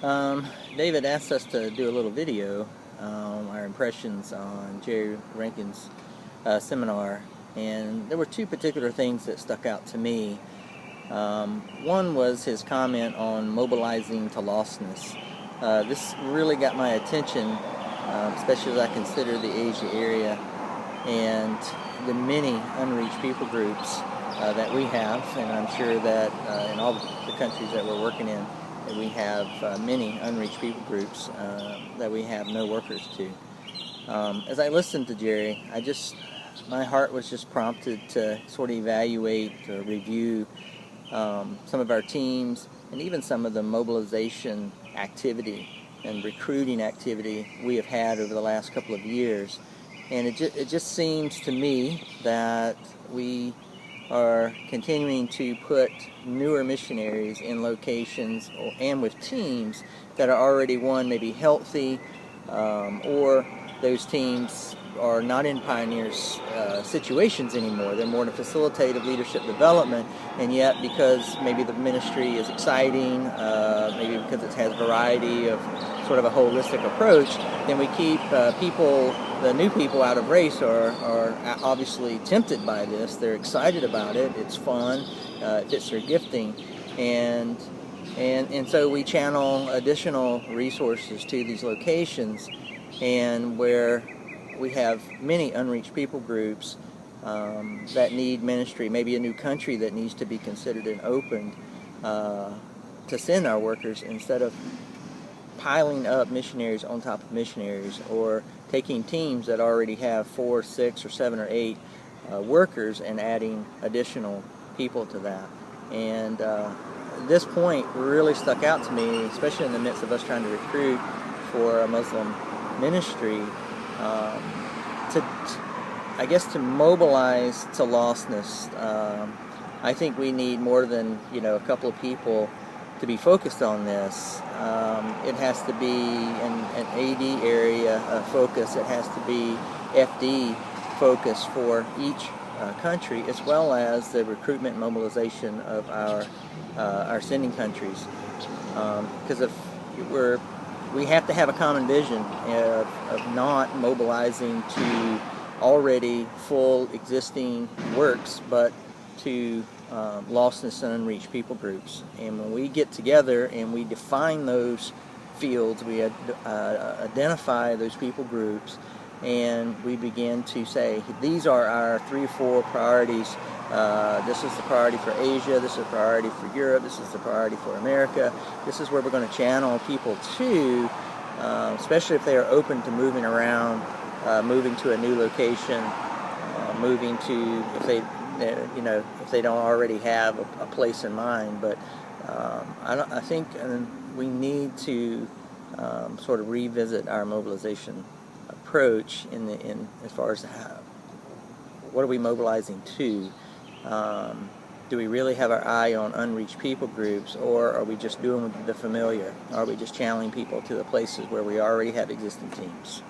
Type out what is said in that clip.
David asked us to do a little video, our impressions on Jerry Rankin's seminar, and there were two particular things that stuck out to me. One was his comment on mobilizing to lostness. This really got my attention, especially as I consider the Asia area and the many unreached people groups that we have, and I'm sure that in all the countries that we're working in, that we have many unreached people groups that we have no workers to. As I listened to Jerry, my heart was just prompted to sort of evaluate or review some of our teams and even some of the mobilization activity and recruiting activity we have had over the last couple of years. And it just seems to me that we are continuing to put newer missionaries in locations and with teams that are already, one, maybe healthy, or those teams are not in pioneers situations anymore. They're more in a facilitative leadership development, and yet because maybe the ministry is exciting, maybe because it has variety of sort of a holistic approach, then we keep the new people out of race are obviously tempted by this. They're excited about it. It's fun. It fits their gifting, and so we channel additional resources to these locations, and where we have many unreached people groups that need ministry, maybe a new country that needs to be considered and opened to send our workers, instead of piling up missionaries on top of missionaries, or taking teams that already have 4, 6, or 7, or 8 workers and adding additional people to that. And this point really stuck out to me, especially in the midst of us trying to recruit for a Muslim ministry, to mobilize to lostness. I think we need more than a couple of people to be focused on this. It has to be an AD area focus. It has to be FD focus for each country, as well as the recruitment and mobilization of our sending countries. Because if we have to have a common vision of not mobilizing to already full existing works, but to lostness and unreached people groups. And when we get together and we define those fields, we identify those people groups, and we begin to say, these are our 3 or 4 priorities. This is the priority for Asia, this is the priority for Europe, this is the priority for America. This is where we're going to channel people to, especially if they are open to moving around, moving to a new location, moving to, if they don't already have a place in mind. But I think we need to sort of revisit our mobilization approach in as far as what are we mobilizing to. Do we really have our eye on unreached people groups, or are we just doing the familiar? Are we just channeling people to the places where we already have existing teams?